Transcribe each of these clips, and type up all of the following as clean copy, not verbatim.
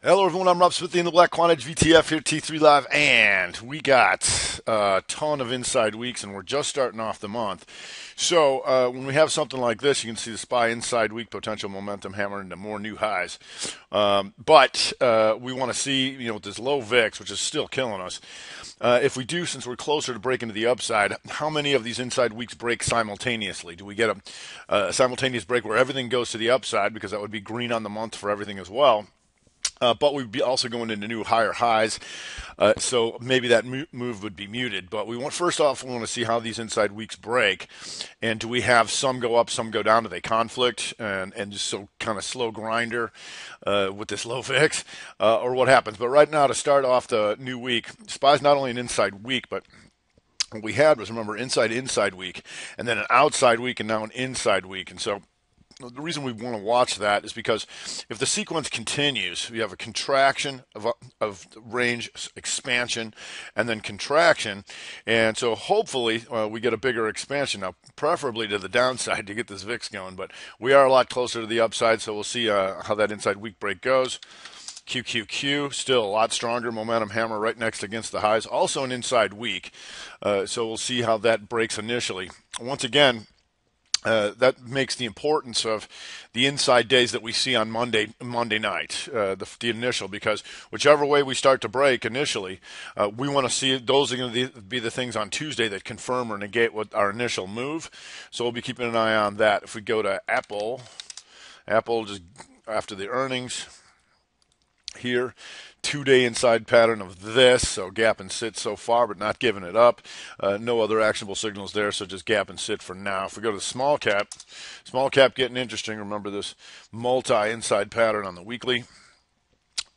Hello, everyone. I'm Rob Smithy in the Black Quant VTF here, T3 Live, and we got a ton of inside weeks, and we're just starting off the month. So when we have something like this, you can see the SPY inside week potential momentum hammer into more new highs. But we want to see, with this low VIX, which is still killing us. If we do, since we're closer to breaking to the upside, how many of these inside weeks break simultaneously? Do we get a simultaneous break where everything goes to the upside, because that would be green on the month for everything as well? But we'd be also going into new higher highs, so maybe that move would be muted. But first off, we want to see how these inside weeks break, and do we have some go up, some go down? Do they conflict, and just so kind of slow grinder with this low VIX, or what happens? But right now, to start off the new week, SPY's not only an inside week, but what we had was, remember, inside week, and then an outside week, and now an inside week, and so the reason we want to watch that is because if the sequence continues, we have a contraction of range, expansion, and then contraction. And so hopefully we get a bigger expansion. Now, preferably to the downside to get this VIX going, but we are a lot closer to the upside, so we'll see how that inside week break goes. QQQ, still a lot stronger momentum hammer right next against the highs. Also an inside week, so we'll see how that breaks initially. Once again, that makes the importance of the inside days that we see on Monday night, the initial, because whichever way we start to break initially, we want to see those are going to be the things on Tuesday that confirm or negate what our initial move. So we'll be keeping an eye on that. If we go to Apple just after the earnings here, 2-day inside pattern of this, so gap and sit so far, but not giving it up. No other actionable signals there, so just gap and sit for now. If we go to the small cap getting interesting. Remember this multi-inside pattern on the weekly.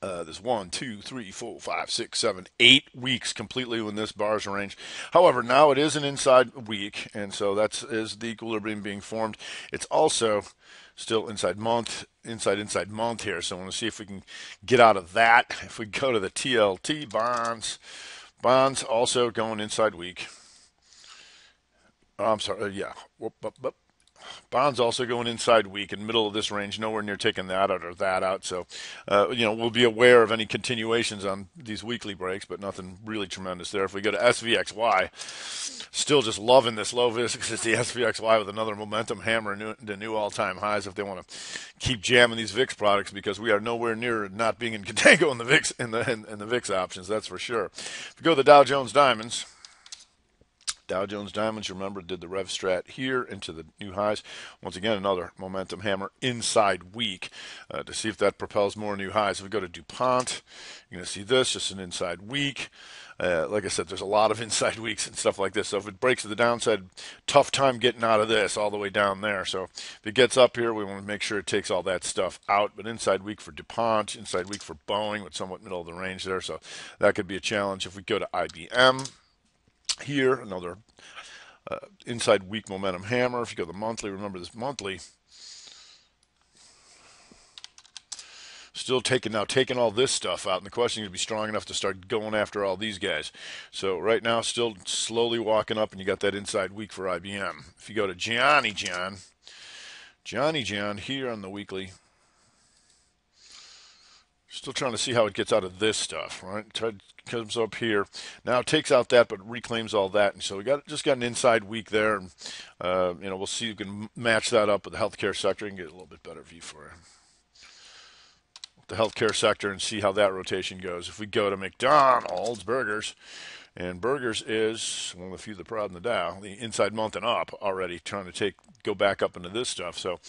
There's 1, 2, 3, 4, 5, 6, 7, 8 weeks completely in this bars range. However, now it is an inside week, and so that is the equilibrium being formed. It's also still inside month here. So I want to see if we can get out of that. If we go to the TLT bonds also going inside week. I'm sorry, yeah. Bonds also going inside week in the middle of this range, nowhere near taking that out or that out. So, we'll be aware of any continuations on these weekly breaks, but nothing really tremendous there. If we go to SVXY, still just loving this low VIX. It's the SVXY with another momentum hammer into new all-time highs if they want to keep jamming these VIX products, because we are nowhere near not being in contango in the VIX in the VIX options, that's for sure. If we go to the Dow Jones Diamonds, remember, did the Rev Strat here into the new highs. Once again, another momentum hammer inside week to see if that propels more new highs. If we go to DuPont, you're going to see this, just an inside week. Like I said, there's a lot of inside weeks and stuff like this. So if it breaks to the downside, tough time getting out of this all the way down there. So if it gets up here, we want to make sure it takes all that stuff out. But inside week for DuPont, inside week for Boeing, with somewhat middle of the range there. So that could be a challenge. If we go to IBM, here, another inside week momentum hammer. If you go to the monthly, remember this monthly still taking all this stuff out, and the question is to be strong enough to start going after all these guys. So right now, still slowly walking up, and you got that inside week for IBM. If you go to Johnny John here on the weekly, still trying to see how it gets out of this stuff, right? Comes up here, now it takes out that, but reclaims all that, and so we just got an inside week there, and we'll see if you can match that up with the healthcare sector and get a little bit better view for the healthcare sector and see how that rotation goes. If we go to McDonald's burgers, and burgers is one of the few that are proud in the Dow, the inside month and up already trying to go back up into this stuff. So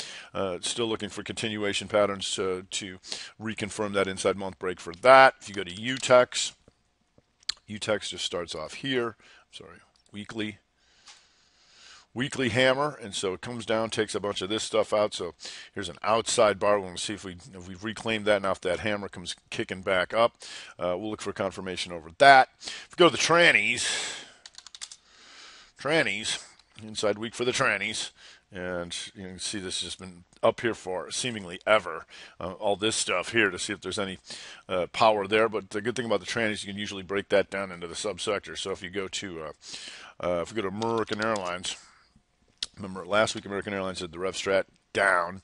still looking for continuation patterns to reconfirm that inside month break for that. If you go to UTEX just starts off here. Weekly hammer, and so it comes down, takes a bunch of this stuff out. So here's an outside bar. We want to see if we've reclaimed that. Now if that hammer comes kicking back up, we'll look for confirmation over that. If we go to the trannies, inside week for the trannies, and you can see this has been up here for seemingly ever. All this stuff here to see if there's any power there. But the good thing about the trannies, you can usually break that down into the subsectors. So if you go to American Airlines, remember last week American Airlines did the Rev Strat down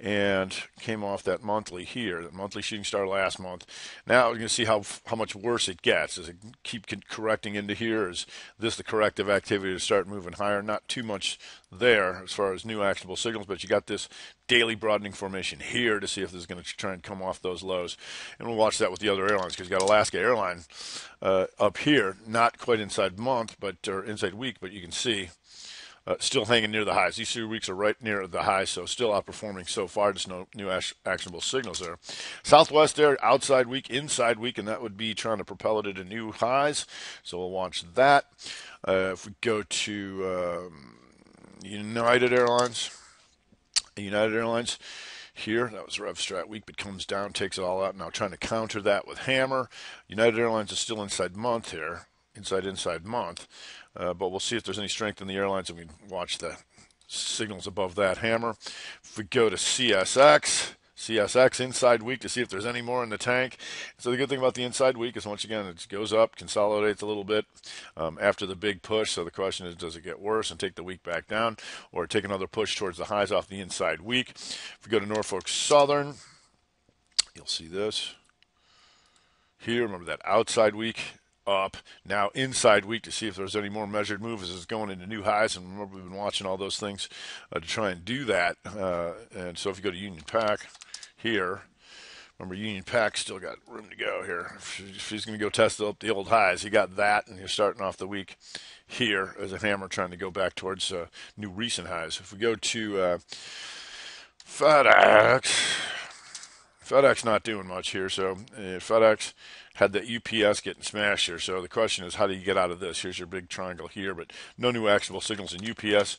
and came off that monthly here, the monthly shooting star last month. Now we're going to see how much worse it gets. Does it keep correcting into here? Is this the corrective activity to start moving higher? Not too much there as far as new actionable signals, but you got this daily broadening formation here to see if this is going to try and come off those lows. And we'll watch that with the other airlines, because you got Alaska Airline up here, not quite inside month, or inside week, but you can see still hanging near the highs. These 3 weeks are right near the highs, so still outperforming so far. Just no new actionable signals there. Southwest there, outside week, inside week, and that would be trying to propel it into new highs. So we'll watch that. If we go to United Airlines, here, that was RevStrat week, but comes down, takes it all out. Now trying to counter that with Hammer. United Airlines is still inside month here, inside month. But we'll see if there's any strength in the airlines, and we watch the signals above that hammer. If we go to CSX inside week to see if there's any more in the tank. So the good thing about the inside week is, once again, it goes up, consolidates a little bit after the big push. So the question is, does it get worse and take the week back down, or take another push towards the highs off the inside week? If we go to Norfolk Southern, you'll see this here. Remember that outside week up, now inside week to see if there's any more measured moves as it's going into new highs. And remember, we've been watching all those things to try and do that. And so if you go to Union Pac here, remember, Union Pac still got room to go here. If he's going to go test up the old highs, he got that, and you're starting off the week here as a hammer trying to go back towards new recent highs. If we go to FedEx not doing much here. So FedEx had the UPS getting smashed here. So the question is, how do you get out of this? Here's your big triangle here, but no new actionable signals in UPS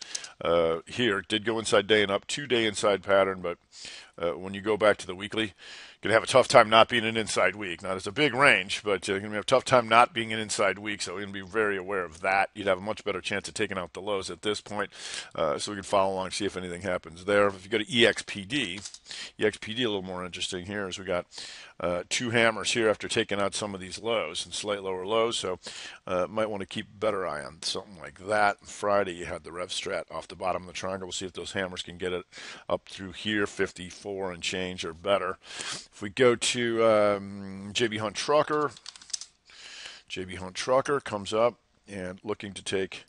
here. Did go inside day and up, 2-day inside pattern, but when you go back to the weekly, you're going to have a tough time not being an inside week. Now, it's a big range, but you're going to have a tough time not being an inside week, so we're going to be very aware of that. You'd have a much better chance of taking out the lows at this point, so we can follow along, see if anything happens there. If you go to EXPD a little more interesting here, is we got 2 hammers here after taking out some of these lows and slight lower lows, so might want to keep a better eye on something like that. Friday, you had the RevStrat off the bottom of the triangle. We'll see if those hammers can get it up through here, 54 and change or better. If we go to JB Hunt Trucker comes up and looking to take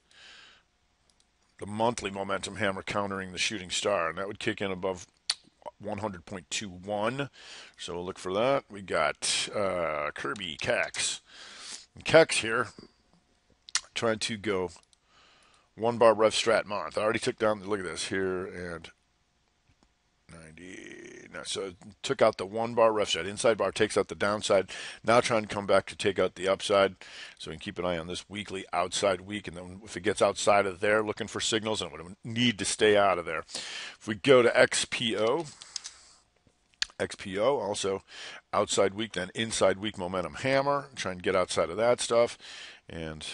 the monthly momentum hammer, countering the shooting star, and that would kick in above 100.21. So we'll look for that. We got Kirby Kex. And Kex here trying to go 1 bar RevStrat month. I already took down, look at this here, and 90. No, so it took out the 1 bar RevStrat. Inside bar takes out the downside. Now trying to come back to take out the upside. So we can keep an eye on this weekly outside week. And then if it gets outside of there, looking for signals, and would need to stay out of there. If we go to XPO also outside week, then inside week momentum hammer. Try and get outside of that stuff. And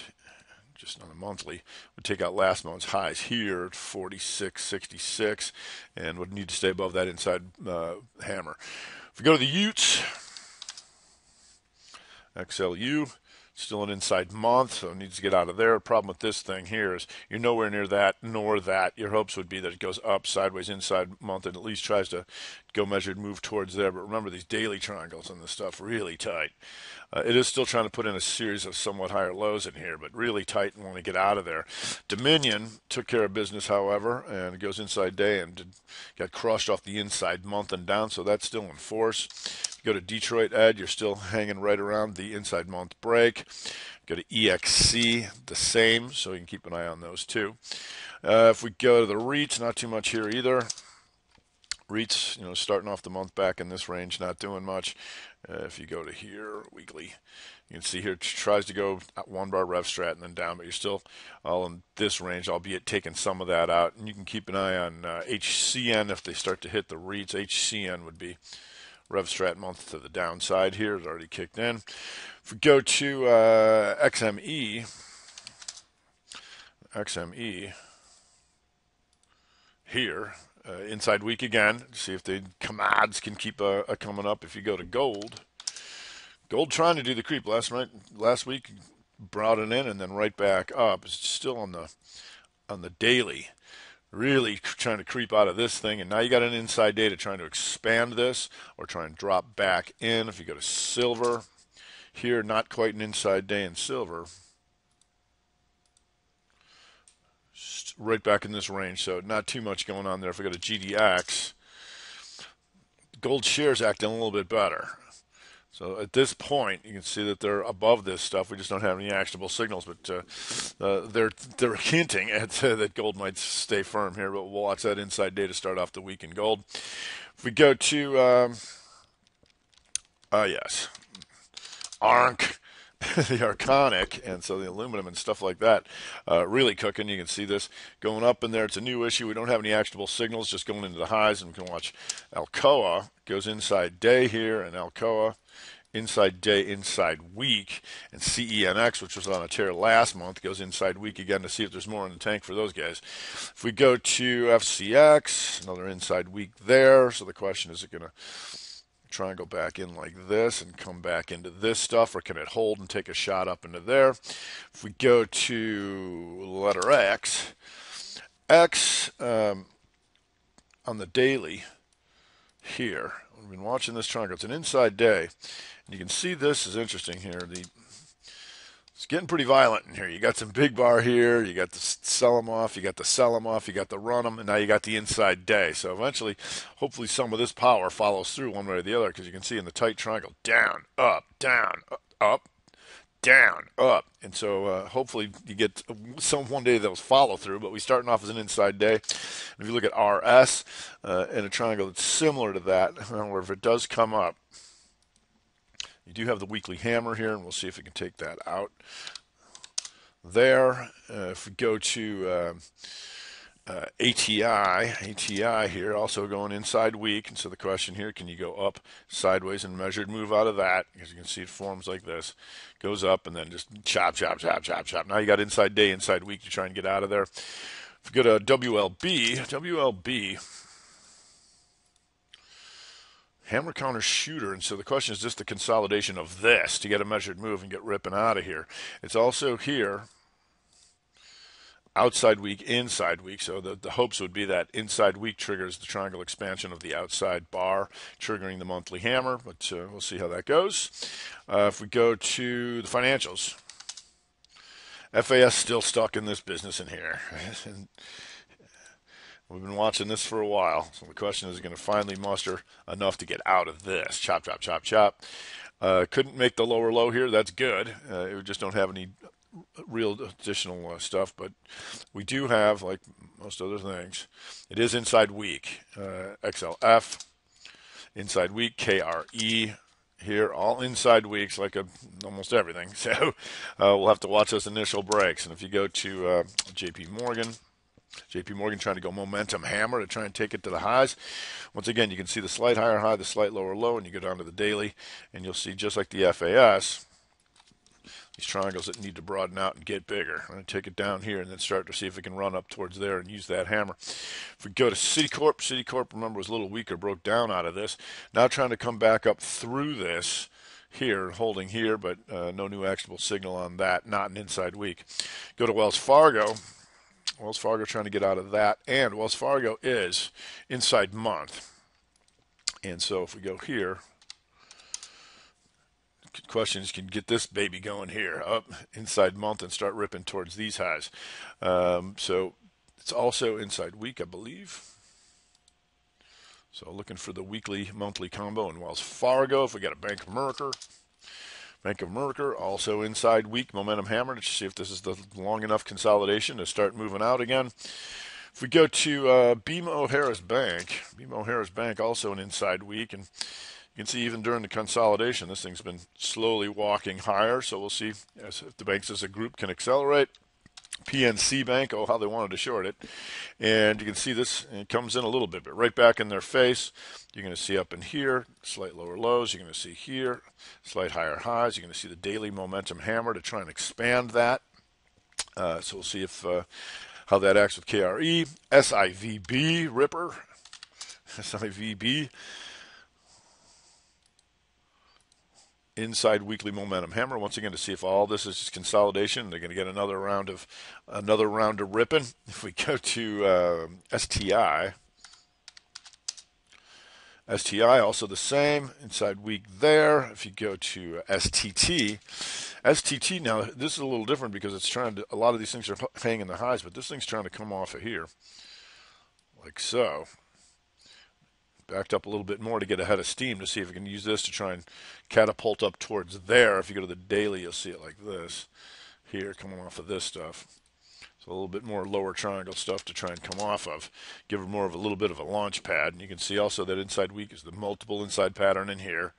just on a monthly, would take out last month's highs here at 46.66, and would need to stay above that inside hammer. If we go to the Utes, XLU, still an inside month, so it needs to get out of there. Problem with this thing here is you're nowhere near that nor that. Your hopes would be that it goes up, sideways, inside month, and at least tries to go measured move towards there. But remember, these daily triangles and this stuff really tight. It is still trying to put in a series of somewhat higher lows in here, but really tight and want to get out of there. Dominion took care of business, however, and it goes inside day and got crushed off the inside month and down, so that's still in force. Go to Detroit Ed, you're still hanging right around the inside month break. Go to EXC, the same, so you can keep an eye on those too. If we go to the REITs, not too much here either. REITs, starting off the month back in this range, not doing much. If you go to here, weekly, you can see here it tries to go 1 bar RevStrat and then down, but you're still all in this range, albeit taking some of that out. And you can keep an eye on HCN if they start to hit the REITs. HCN would be RevStrat month to the downside here. It's already kicked in. If we go to XME here, inside week again, see if the commods can keep coming up. If you go to gold trying to do the creep last week, brought it in and then right back up. It's still on the daily. really trying to creep out of this thing. And now you got an inside data trying to expand this or try and drop back in. If you go to silver, here, not quite an inside day in silver. Just right back in this range, so not too much going on there. If we go to GDX, gold shares acting a little bit better. So at this point, you can see that they're above this stuff. We just don't have any actionable signals, but they're hinting at that gold might stay firm here. But we'll watch that inside data start off the week in gold. If we go to yes, ARC, the Arconic, and so the aluminum and stuff like that really cooking. You can see this going up in there. It's a new issue. We don't have any actionable signals, just going into the highs, and we can watch Alcoa goes inside day here, and Alcoa inside day, inside week, and CENX, which was on a tear last month, goes inside week again to see if there's more in the tank for those guys. If we go to FCX, another inside week there. So the question is, it going to try and go back in like this and come back into this stuff, or can it hold and take a shot up into there? If we go to letter X, on the daily here, we've been watching this triangle. It's an inside day. And you can see this is interesting here. It's getting pretty violent in here. You got some big bar here. You got the sell them off. You got the sell them off. You got the run them. And now you got the inside day. So eventually, hopefully some of this power follows through one way or the other, because you can see in the tight triangle, down, up, down, up, down, up. And so hopefully you get one day those follow through. But we're starting off as an inside day. And if you look at RS in a triangle that's similar to that, however, if it does come up, you do have the weekly hammer here, and we'll see if we can take that out there. If we go to ATI here, also going inside week. And so the question here, can you go up sideways and measured move out of that? Because you can see it forms like this. Goes up and then just chop, chop, chop, chop, chop. Now you got inside day, inside week to try and get out of there. If we go to WLB, hammer counter shooter, and so the question is just the consolidation of this to get a measured move and get ripping out of here. It's also here, outside week, inside week, so the hopes would be that inside week triggers the triangle expansion of the outside bar, triggering the monthly hammer, but we'll see how that goes. If we go to the financials, FAS still stuck in this business in here. And we've been watching this for a while, so the question is, going to finally muster enough to get out of this. Chop, chop, chop, chop. Couldn't make the lower low here. That's good. We just don't have any real additional stuff, but we do have, like most other things, it is inside week. XLF, inside week, KRE here, all inside weeks, like almost everything. So we'll have to watch those initial breaks. And if you go to JP Morgan trying to go momentum hammer to try and take it to the highs. Once again, you can see the slight higher high, the slight lower low, and you go down to the daily, and you'll see, just like the FAS, these triangles that need to broaden out and get bigger. I'm going to take it down here and then start to see if we can run up towards there and use that hammer. If we go to Citicorp, remember, was a little weaker, broke down out of this. Now trying to come back up through this here, holding here, but no new actionable signal on that, not an inside week. Go to Wells Fargo trying to get out of that, and Wells Fargo is inside month. And so if we go here, the question is, can you get this baby going here, up inside month and start ripping towards these highs? So it's also inside week, I believe. So looking for the weekly, monthly combo in Wells Fargo. If we got a Bank of America, also inside week, momentum hammer to see if this is the long enough consolidation to start moving out again. If we go to BMO Harris Bank, also an inside week, and you can see even during the consolidation, this thing's been slowly walking higher. So we'll see if the banks as a group can accelerate. PNC Bank, how they wanted to short it. And you can see this, it comes in a little bit, but right back in their face. You're going to see up in here, slight lower lows. You're going to see here, slight higher highs. You're going to see the daily momentum hammer to try and expand that. So we'll see if how that acts with KRE. SIVB, Ripper. SIVB. inside weekly momentum hammer once again to see if all this is just consolidation. They're going to get another round of ripping. If we go to STI also the same inside week there. If you go to STT now this is a little different because it's trying to, a lot of these things are hanging in the highs, but this thing's trying to come off of here like so. Backed up a little bit more to get ahead of steam to see if we can use this to try and catapult up towards there. If you go to the daily, you'll see it like this here, coming off of this stuff. So a little bit more lower triangle stuff to try and come off of, give it more of a little bit of a launch pad. And you can see also that inside week is the multiple inside pattern in here.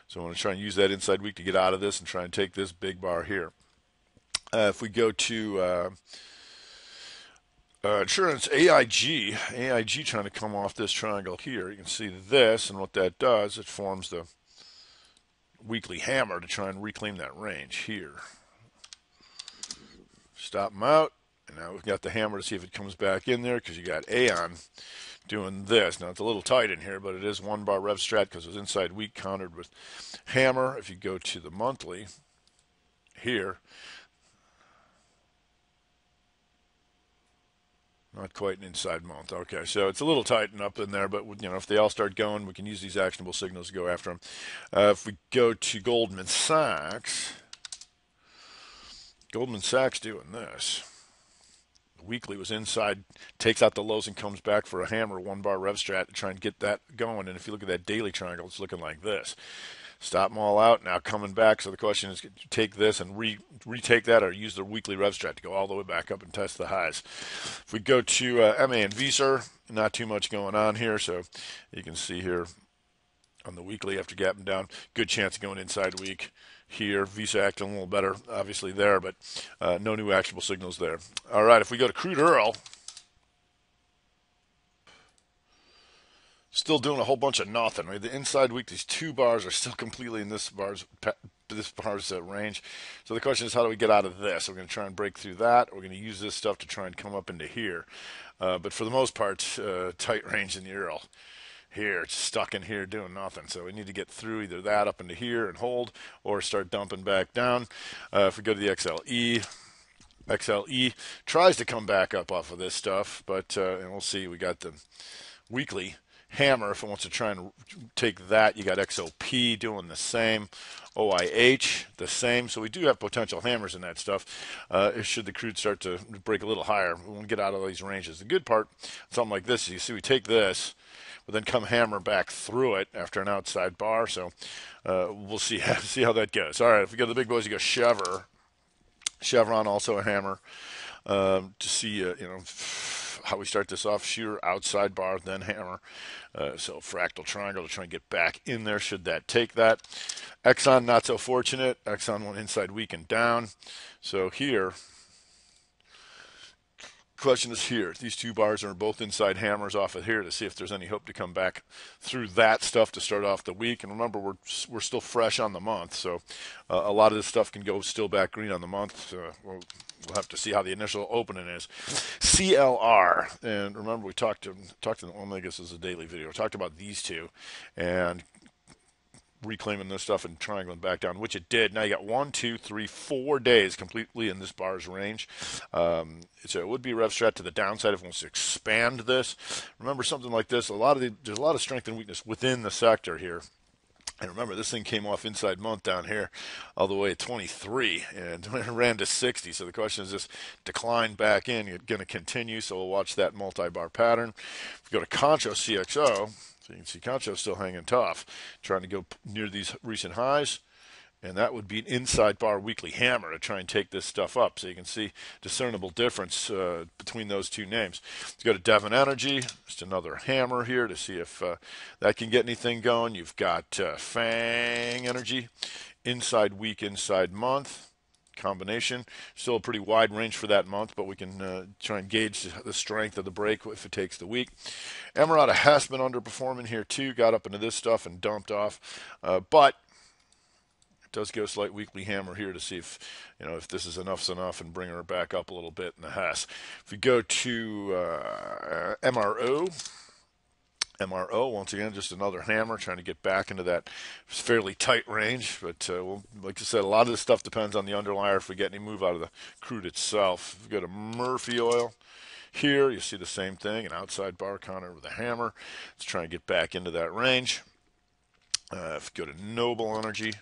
So I want to try and use that inside week to get out of this and try and take this big bar here. If we go to insurance, AIG trying to come off this triangle here. You can see this, and what that does, it forms the weekly hammer to try and reclaim that range here. Stop them out, and now we've got the hammer to see if it comes back in there because you got Aon doing this. Now it's a little tight in here, but it is 1 bar rev strat because it was inside week countered with hammer. If you go to the monthly here, not quite an inside month. Okay, so it's a little tightened up in there, but if they all start going, we can use these actionable signals to go after them. If we go to Goldman Sachs doing this. The weekly was inside, takes out the lows and comes back for a hammer, 1 bar rev strat to try and get that going. And if you look at that daily triangle, it's looking like this. Stop them all out, now coming back. So the question is, take this and retake that, or use the weekly rev strat to go all the way back up and test the highs. If we go to MA and Visa, not too much going on here. So you can see here on the weekly after gapping down, good chance of going inside week here. Visa acting a little better, obviously there, but no new actionable signals there. All right, if we go to crude oil, still doing a whole bunch of nothing. Right? The inside week, these 2 bars are still completely in this bar's range. So the question is, how do we get out of this? We're going to try and break through that. We're going to use this stuff to try and come up into here. But for the most part, tight range in the Euro. Here, it's stuck in here doing nothing. So we need to get through either that up into here and hold, or start dumping back down. If we go to the XLE tries to come back up off of this stuff, but and we'll see. We got the weekly hammer. If it wants to try and take that, you got XOP doing the same. OIH the same. So we do have potential hammers in that stuff. Should the crude start to break a little higher, we want to get out of these ranges. The good part, something like this, you see we take this, but then come hammer back through it after an outside bar. So we'll see how that goes. All right, if we go to the big boys, you go Chevron also a hammer. To see how we start this off, sheer outside bar, then hammer. So fractal triangle to try and get back in there should that take that. Exxon not so fortunate. Exxon went inside weak and down. So here, question is here. These 2 bars are both inside hammers off of here to see if there's any hope to come back through that stuff to start off the week. And remember, we're still fresh on the month, so a lot of this stuff can go still back green on the month. We'll have to see how the initial opening is. CLR, and remember we talked to well, I guess this is a daily video. We talked about these 2 and reclaiming this stuff and triangling back down, which it did. Now you got 1, 2, 3, 4 days completely in this bar's range. So it would be a rev strat to the downside if it wants to expand this. Remember, something like this, there's a lot of strength and weakness within the sector here. And remember, this thing came off inside month down here all the way at 23 and ran to 60. So the question is, this decline back in, you're going to continue. So we'll watch that multi-bar pattern. If we go to Concho CXO, so you can see Concho still hanging tough, trying to go near these recent highs. And that would be an inside bar weekly hammer to try and take this stuff up. So you can see discernible difference between those 2 names. Let's go to Devon Energy. Just another hammer here to see if that can get anything going. You've got Fang Energy, inside week, inside month combination. Still a pretty wide range for that month, but we can try and gauge the strength of the break if it takes the week. Emirata has been underperforming here too. Got up into this stuff and dumped off, but does go slight weekly hammer here to see if this is enough and bring her back up a little bit in the Hess. If we go to MRO, MRO, once again, just another hammer trying to get back into that fairly tight range. But well, like I said, a lot of this stuff depends on the underlier if we get any move out of the crude itself. If we go to Murphy oil here, you see the same thing, an outside bar counter with a hammer. Let's try and get back into that range. If we go to Noble Energy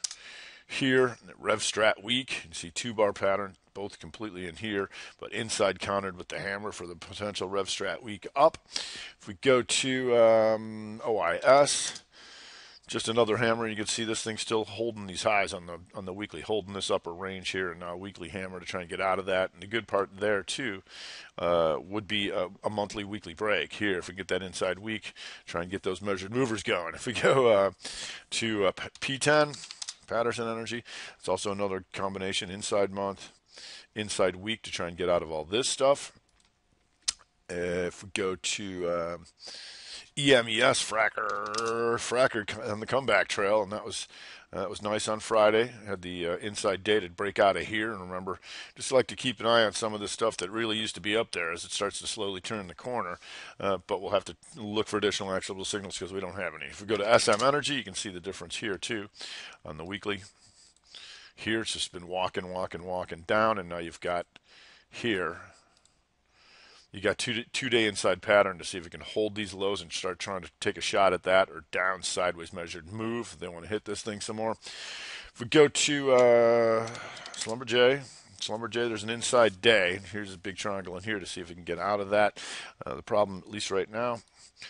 here, Rev Strat weak, you see 2-bar pattern, both completely in here, but inside countered with the hammer for the potential Rev Strat weak up. If we go to OIS, just another hammer. You can see this thing still holding these highs on the weekly, holding this upper range here, and now a weekly hammer to try and get out of that. And the good part there too would be a monthly weekly break here. If we get that inside week, try and get those measured movers going. If we go to P10, Patterson Energy, it's also another combination inside month, inside week to try and get out of all this stuff. If we go to EMES fracker on the comeback trail, and that was nice on Friday. Had the inside day to break out of here, and remember, just like to keep an eye on some of this stuff that really used to be up there as it starts to slowly turn the corner. But we'll have to look for additional actionable signals because we don't have any. If we go to SM Energy, you can see the difference here too on the weekly. Here it's just been walking down, and now you've got here. You got two-day inside pattern to see if it can hold these lows and start trying to take a shot at that, or down sideways measured move. They want to hit this thing some more. If we go to Slumber J, there's an inside day. Here's a big triangle in here to see if we can get out of that. The problem, at least right now,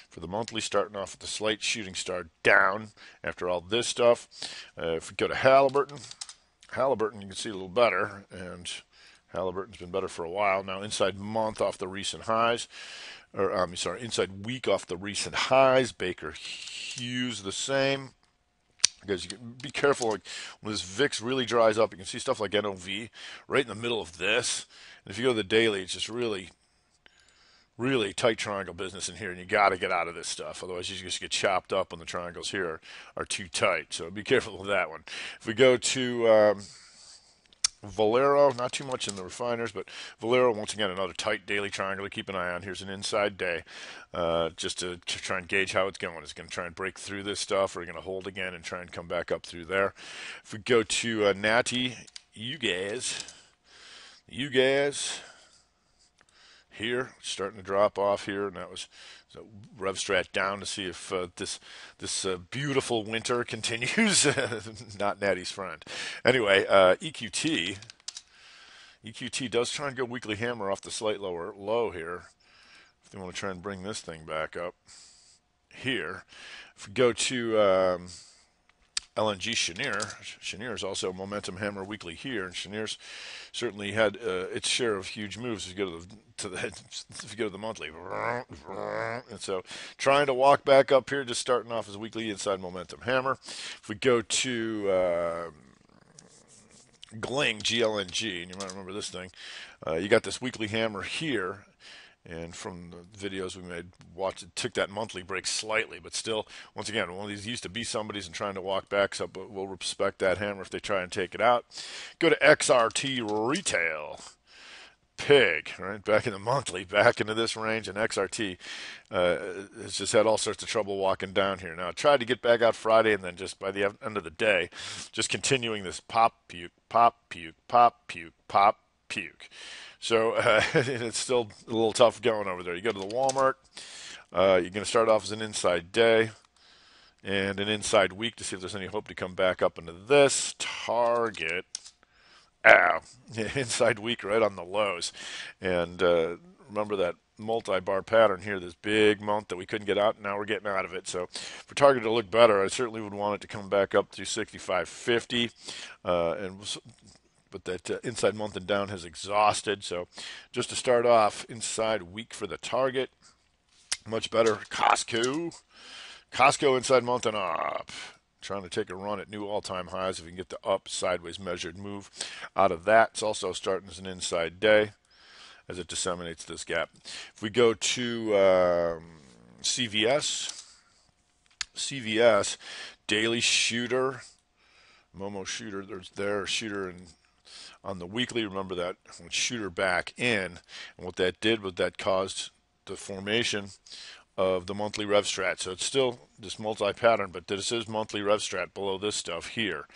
for the monthly, starting off with the slight shooting star down after all this stuff. If we go to Halliburton, you can see a little better, and Halliburton's been better for a while now. Inside month off the recent highs, inside week off the recent highs. Baker Hughes the same. Because you can be careful, like when this VIX really dries up, you can see stuff like NOV right in the middle of this. And if you go to the daily, it's just really tight triangle business in here, and you got to get out of this stuff. Otherwise, you just get chopped up when the triangles here are too tight. So be careful with that one. If we go to Valero, not too much in the refiners, but Valero, once again, another tight daily triangle to keep an eye on. Here's an inside day, just to try and gauge how it's going. Is it going to try and break through this stuff, or are you going to hold again and try and come back up through there? If we go to Natty, you guys here, starting to drop off here, and that was Rev Strat down to see if this beautiful winter continues. Not Natty's friend. Anyway, EQT does try and go weekly hammer off the slight lower low here. If they want to try and bring this thing back up here. If we go to LNG Cheniere is also momentum hammer weekly here, and Cheniere's certainly had its share of huge moves. If you go to the monthly, and so trying to walk back up here, just starting off as weekly inside momentum hammer. If we go to GLNG, and you might remember this thing, you got this weekly hammer here. And from the videos we made, took that monthly break slightly, but still, once again, one of these used to be somebody's and trying to walk back, so we'll respect that hammer if they try and take it out. Go to XRT Retail. Pig, right? Back in the monthly, back into this range, and XRT has just had all sorts of trouble walking down here. Now, I tried to get back out Friday, and then just by the end of the day, just continuing this pop, puke, pop, puke, pop, puke, pop, puke. So it's still a little tough going over there. You go to the Walmart, you're going to start off as an inside day and an inside week to see if there's any hope to come back up into this. Target, inside week right on the lows. And remember that multi-bar pattern here, this big month that we couldn't get out, and now we're getting out of it. So for Target to look better, I certainly would want it to come back up to 65.50. But that inside month and down has exhausted. So just to start off, inside week for the Target. Much better. Costco inside month and up. Trying to take a run at new all-time highs if we can get the up sideways measured move out of that. It's also starting as an inside day as it disseminates this gap. If we go to CVS, daily shooter, Momo shooter, there's shooter and on the weekly, remember that shooter back in, and what that did was that caused the formation of the monthly rev strat. So it's still this multi-pattern, but this is monthly rev strat below this stuff here.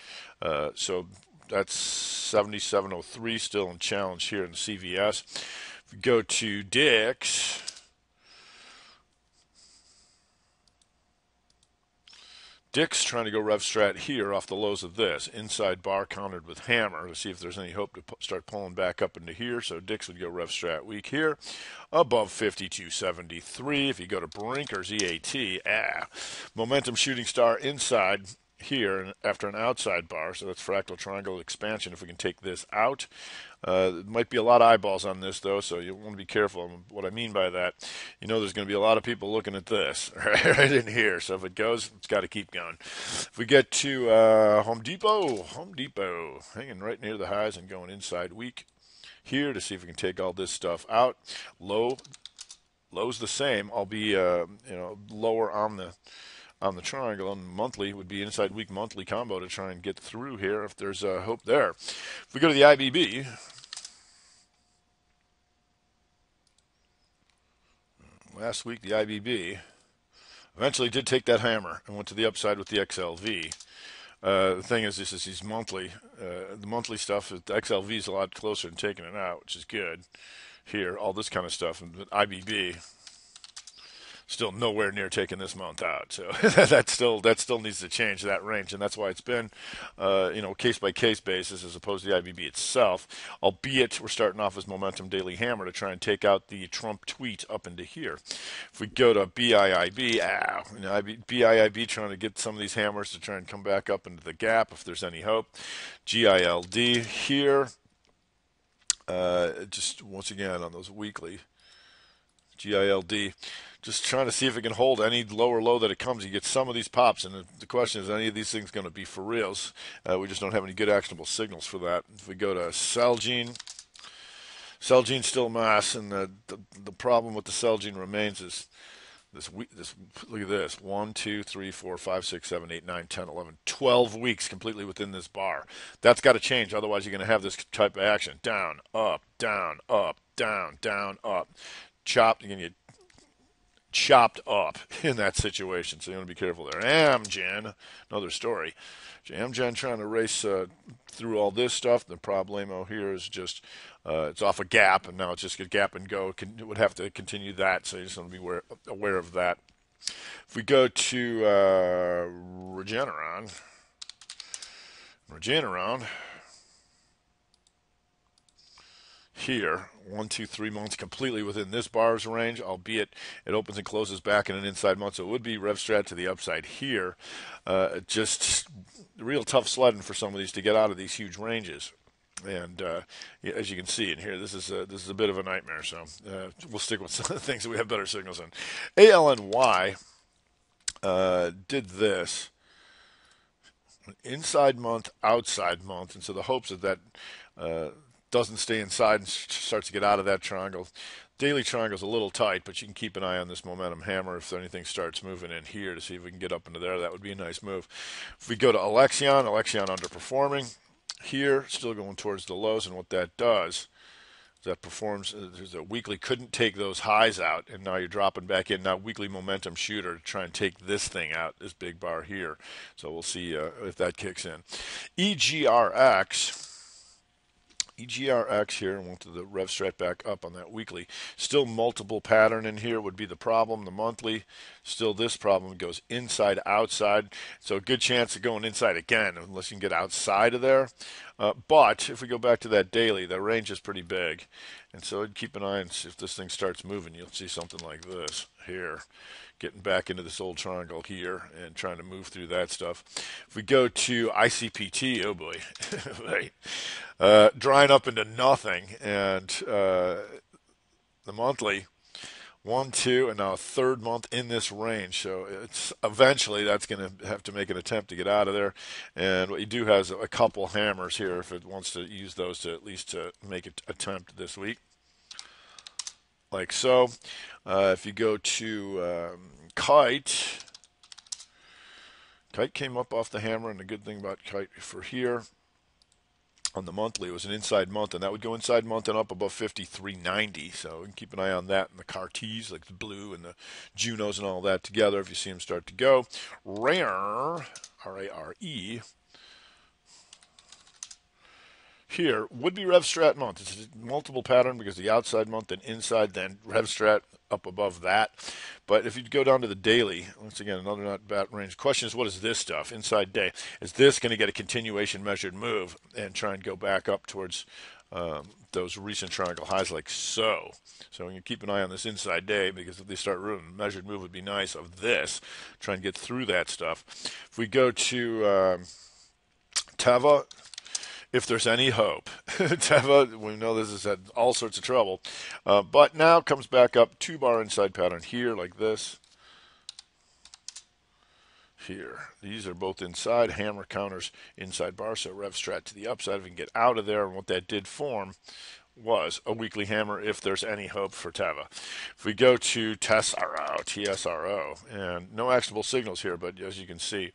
So that's 7703 still in challenge here in the CVS. If we go to Dix, Dick's trying to go rev strat here off the lows of this. Inside bar countered with hammer to see if there's any hope to start pulling back up into here. So Dick's would go rev strat weak here. Above 52.73. If you go to Brinker's EAT, momentum shooting star inside here after an outside bar. So that's fractal triangle expansion if we can take this out. There might be a lot of eyeballs on this, though, so you want to be careful. What I mean by that, there's going to be a lot of people looking at this right in here. So if it goes, it's got to keep going. If we get to Home Depot, hanging right near the highs and going inside weak here to see if we can take all this stuff out. Low's the same. I'll be lower on the triangle, and monthly would be inside week monthly combo to try and get through here if there's hope there. If we go to the IBB, last week the IBB eventually did take that hammer and went to the upside with the XLV. The thing is, this is these monthly, the monthly stuff. The XLV is a lot closer than taking it out, which is good. Here, all this kind of stuff, and IBB still nowhere near taking this month out. So that still needs to change that range, and that's why it's been, case by case basis as opposed to the IBB itself. Albeit we're starting off as momentum daily hammer to try and take out the Trump tweet up into here. If we go to BIIB, BIIB trying to get some of these hammers to try and come back up into the gap if there's any hope. GILD here, just once again on those weekly. GILD, just trying to see if it can hold any lower low that it comes. You get some of these pops, and the question is, any of these things going to be for reals? We just don't have any good actionable signals for that. If we go to Celgene still mass, and the problem with the Celgene remains is this look at this, 1, 2, 3, 4, 5, 6, 7, 8, 9, 10, 11, 12 weeks completely within this bar. That's got to change, otherwise you're going to have this type of action. Down, up, down, up, down, down, up. Chopped, you're going to get chopped up in that situation, so you want to be careful there. Amgen, another story. Amgen trying to race through all this stuff. The problemo here is just it's off a gap, and now it's just a gap and go. It would have to continue that, so you just want to be aware of that. If we go to Regeneron, here, 1, 2, 3 months completely within this bar's range, albeit it opens and closes back in an inside month, so it would be rev strat to the upside here. Just real tough sledding for some of these to get out of these huge ranges. And as you can see in here, this is a bit of a nightmare. So we'll stick with some of the things that we have better signals in. ALNY did this. Inside month, outside month, and so the hopes of that doesn't stay inside and starts to get out of that triangle. Daily triangle's a little tight, but you can keep an eye on this momentum hammer if anything starts moving in here to see if we can get up into there. That would be a nice move. If we go to Alexion underperforming here, still going towards the lows, and what that does is that performs, there's a weekly couldn't take those highs out, and now you're dropping back in. Now weekly momentum shooter to try and take this thing out, this big bar here. So we'll see if that kicks in. EGRX here, and went to the rev strat back up on that weekly. Still multiple pattern in here would be the problem. The monthly, still this problem goes inside, outside. So a good chance of going inside again, unless you can get outside of there. But if we go back to that daily, the range is pretty big. And so I'd keep an eye and see if this thing starts moving. You'll see something like this here. Getting back into this old triangle here and trying to move through that stuff. If we go to ICPT, oh boy, right, drying up into nothing, and the monthly 1, 2, and now a third month in this range. So it's eventually that's going to have to make an attempt to get out of there. And what you do has a couple hammers here if it wants to use those to at least to make an attempt this week. Like so. If you go to Kite came up off the hammer, and the good thing about Kite for here On the monthly, it was an inside month, and that would go inside month and up above 53.90. So we can keep an eye on that, and the Cartes, like the blue and the Junos and all that together, if you see them start to go. Rare, R-A-R-E, here would be RevStrat month. It's a multiple pattern because the outside month, then inside, then RevStrat up above that. But if you go down to the daily, once again, another not bad range. The question is, what is this stuff inside day? Is this going to get a continuation measured move and try and go back up towards those recent triangle highs like so? So you keep an eye on this inside day, because if they start ruining, measured move would be nice of this. Try and get through that stuff. If we go to Teva, if there's any hope. Teva, we know this has had all sorts of trouble, but now comes back up, 2-bar inside pattern here like this. Here, these are both inside, hammer counters, inside bar, so RevStrat to the upside if we can get out of there. And what that did form was a weekly hammer if there's any hope for Teva. If we go to Tesaro, TSRO, and no actionable signals here, but as you can see,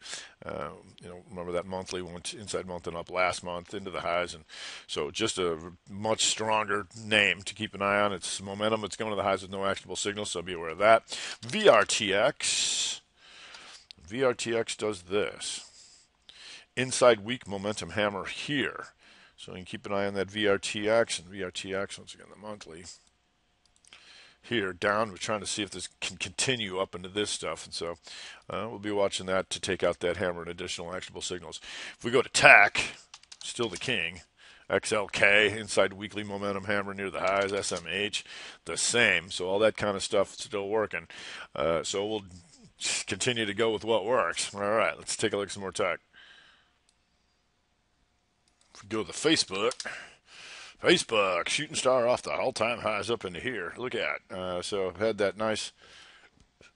remember that monthly went inside month and up last month into the highs, and so just a much stronger name to keep an eye on. It's momentum. It's going to the highs with no actionable signals, so be aware of that. VRTX does this. Inside weak momentum hammer here. So you can keep an eye on that VRTX, and VRTX, once again, the monthly. Here, down, we're trying to see if this can continue up into this stuff. And so we'll be watching that to take out that hammer and additional actionable signals. If we go to TAC, still the king. XLK, inside weekly momentum hammer near the highs. SMH, the same. So all that kind of stuff still working. So we'll continue to go with what works. All right, let's take a look at some more TAC. If we go to the Facebook, shooting star off the all-time highs up into here. Look at so had that nice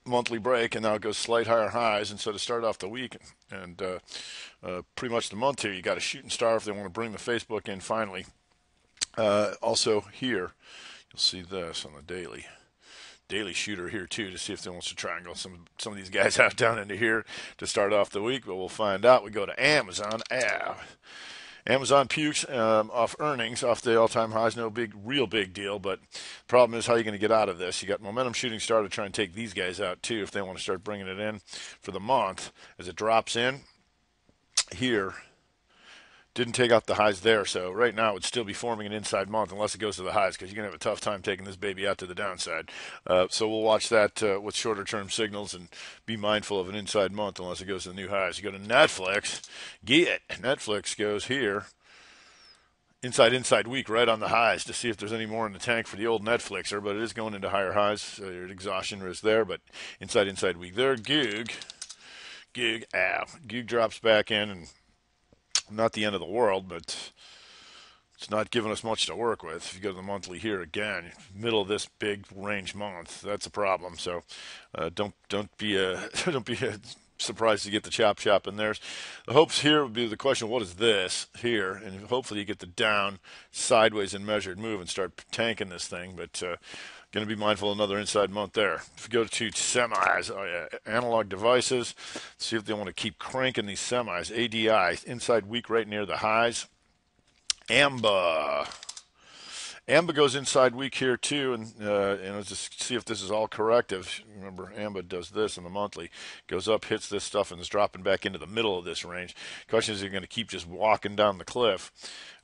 monthly break, and now it goes slight higher highs. And so to start off the week and pretty much the month here, you got a shooting star if they want to bring the Facebook in finally. Also here, you'll see this on the daily shooter here too, to see if they want to triangle some of these guys out down into here to start off the week. But we'll find out. We go to Amazon. Amazon pukes off earnings, off the all-time highs. No real big deal, but the problem is how you're going to get out of this. You got momentum shooting star to try and take these guys out too if they want to start bringing it in for the month. As it drops in here, didn't take out the highs there, so right now it would still be forming an inside month unless it goes to the highs, because you're going to have a tough time taking this baby out to the downside. So we'll watch that with shorter-term signals and be mindful of an inside month unless it goes to the new highs. You go to Netflix, Netflix goes here, inside week right on the highs to see if there's any more in the tank for the old Netflixer, but it is going into higher highs. So your exhaustion risk there, but inside week there. Goog drops back in, and not the end of the world, but it's not giving us much to work with. If you go to the monthly here again, middle of this big range month, that's a problem. So don't be don't be surprised to get the chop in there. The hopes here would be the question: what is this here? And hopefully you get the down, sideways, and measured move and start tanking this thing. But going to be mindful of another inside month there. If we go to semis, analog devices, see if they want to keep cranking these semis. ADI, inside week right near the highs. AMBA goes inside week here too, and let's just see if this is all corrective. Remember, AMBA does this in the monthly, goes up, hits this stuff, and is dropping back into the middle of this range. Question is, are you going to keep just walking down the cliff,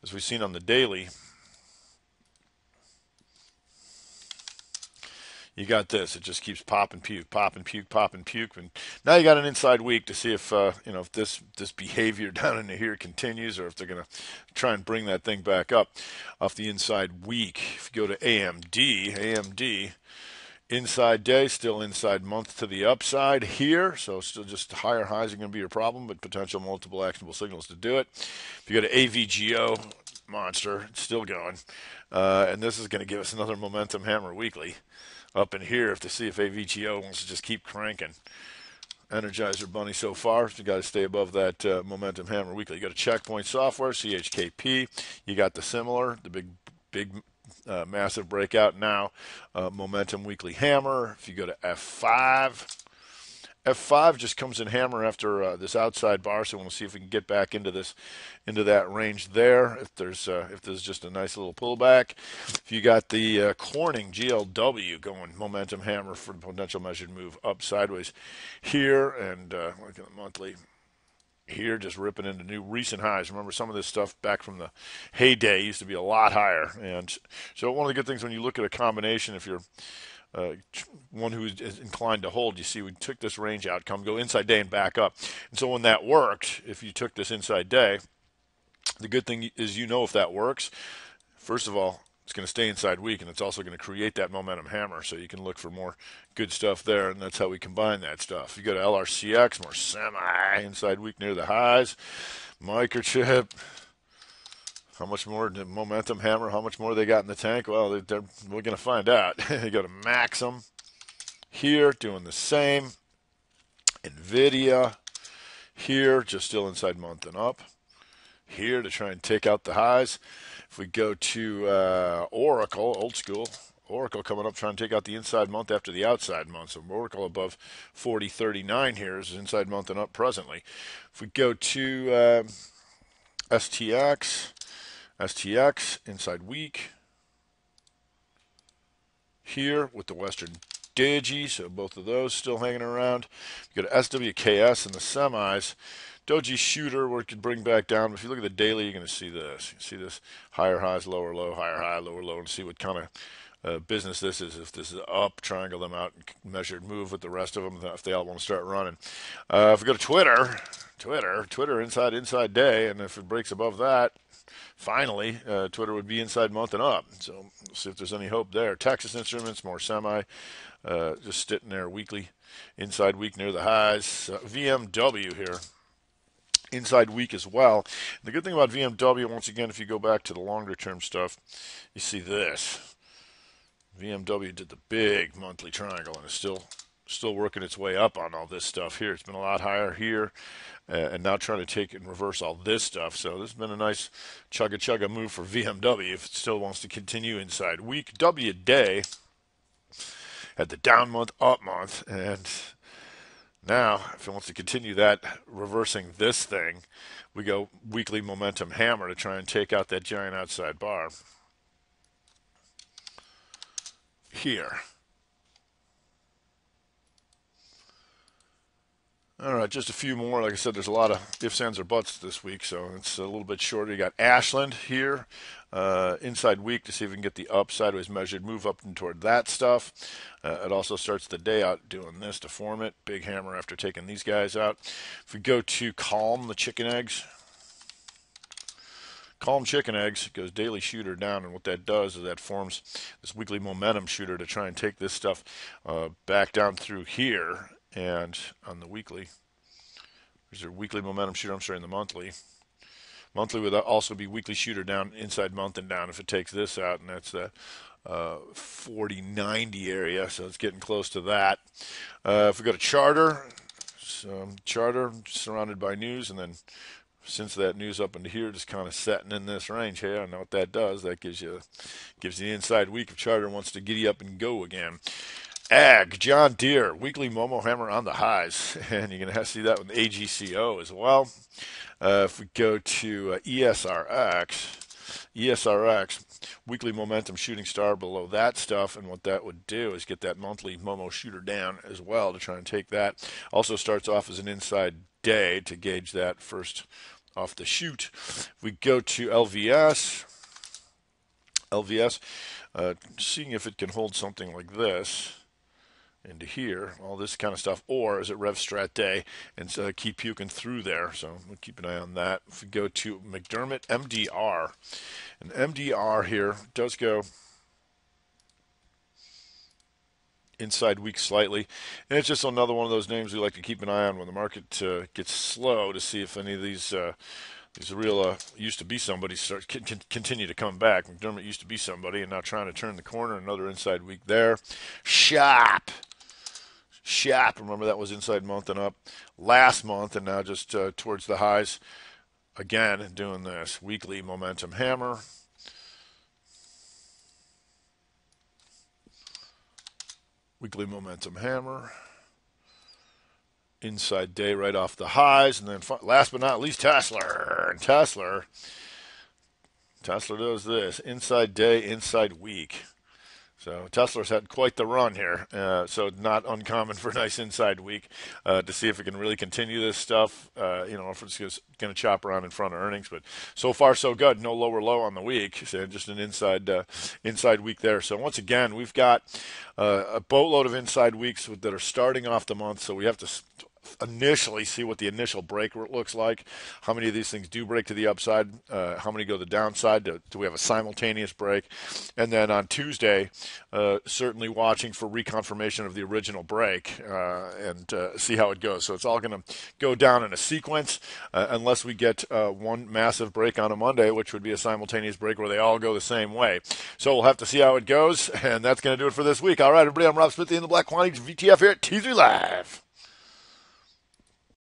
as we've seen on the daily? You got this. It just keeps popping puke. And now you got an inside week to see if if this behavior down into here continues, or if they're going to try and bring that thing back up off the inside week. If you go to AMD, inside day, still inside month to the upside here. So still just higher highs are going to be your problem, but potential multiple actionable signals to do it. If you go to AVGO, monster, it's still going. And this is going to give us another momentum hammer weekly up in here to see if AVGO wants to just keep cranking. Energizer Bunny so far. You got to stay above that momentum hammer weekly. You got to Checkpoint Software, CHKP. You got the similar, the big massive breakout now. Momentum weekly hammer. If you go to F5, F5 just comes in hammer after this outside bar, so we'll see if we can get back into that range there. If there's just a nice little pullback. If you got the Corning GLW going momentum hammer for the potential measured move up sideways here, and look at the monthly. Here, just ripping into new recent highs. Remember, some of this stuff back from the heyday used to be a lot higher. And so one of the good things when you look at a combination, if you're uh, one who is inclined to hold, you see we took this range outcome, go inside day and back up. And so when that worked, if you took this inside day, the good thing is if that works, first of all, it's going to stay inside weak, and it's also going to create that momentum hammer, so you can look for more good stuff there, and that's how we combine that stuff. You go to LRCX, more semi inside weak near the highs. Microchip, how much more momentum hammer, how much more they got in the tank? Well, we're going to find out. You go to Maxim here, doing the same. NVIDIA here, just still inside month and up. Here to try and take out the highs. If we go to Oracle, old school, Oracle coming up trying to take out the inside month after the outside month. So Oracle above 40.39 here is inside month and up presently. If we go to STX inside week here with the Western Digi, so both of those still hanging around. You go to SWKS in the semis. Doji shooter where it could bring back down. But if you look at the daily, you're going to see this. You can see this higher highs, lower low, higher high, lower low, and see what kind of business this is. If this is up, triangle them out and measured move with the rest of them if they all want to start running. If we go to Twitter inside day, and if it breaks above that, finally, Twitter would be inside month and up. So we'll see if there's any hope there. Texas Instruments, more semi, just sitting there weekly, inside week near the highs. VMW here. Inside week as well. The good thing about VMW, once again, if you go back to the longer term stuff, you see this. VMW did the big monthly triangle and is still working its way up on all this stuff here. It's been a lot higher here and now trying to take and reverse all this stuff. So this has been a nice chugga move for VMW if it still wants to continue inside week. W day had the down month, up month, and now, if it wants to continue that, reversing this thing, we go weekly momentum hammer to try and take out that giant outside bar. Here. All right, just a few more. Like I said, there's a lot of ifs, ands, or buts this week, so it's a little bit shorter. You got Ashland here, inside week to see if we can get the up sideways measured move up and toward that stuff. It also starts the day out doing this to form it. Big hammer after taking these guys out. If we go to Calm, the chicken eggs. Calm chicken eggs goes daily shooter down, and what that does is that forms this weekly momentum shooter to try and take this stuff back down through here. And on the weekly, there's a weekly momentum shooter, I'm sorry, in the monthly. Monthly would also be weekly shooter down, inside month and down if it takes this out, and that's that 40.90 area, so it's getting close to that. If we go to Charter, Charter surrounded by news, and then since that news up into here, just kind of setting in this range here. I know what that does. That gives you the inside week if Charter wants to giddy up and go again. Ag, John Deere, weekly Momo hammer on the highs, and you're going to see that with AGCO as well. If we go to ESRX, weekly momentum shooting star below that stuff, and what that would do is get that monthly Momo shooter down as well to try and take that. Also starts off as an inside day to gauge that first off the chute. If we go to LVS, seeing if it can hold something like this into here, all this kind of stuff, or is it Rev Strat Day and keep puking through there? So we'll keep an eye on that. If we go to McDermott MDR, and MDR here does go inside weak slightly, and it's just another one of those names we like to keep an eye on when the market gets slow to see if any of these real used to be somebody continue to come back. McDermott used to be somebody, and now trying to turn the corner. Another inside week there. Shop. Remember that was inside month and up last month, and now just towards the highs again. Doing this weekly momentum hammer. Weekly momentum hammer. inside day right off the highs. And then last but not least, Tesla. And Tesla does this: inside day, inside week. So Tesla's had quite the run here. So not uncommon for a nice inside week to see if it can really continue this stuff. If it's just going to chop around in front of earnings. But so far so good. No lower low on the week. So just an inside week there. So once again, we've got a boatload of inside weeks that are starting off the month. So we have to initially see what the initial break looks like. How many of these things do break to the upside? How many go to the downside? Do we have a simultaneous break? And then on Tuesday, certainly watching for reconfirmation of the original break and see how it goes. So it's all going to go down in a sequence unless we get one massive break on a Monday, which would be a simultaneous break where they all go the same way. So we'll have to see how it goes, and that's going to do it for this week. All right, everybody, I'm Rob Smith in the Black Quantity VTF here at T3 Live.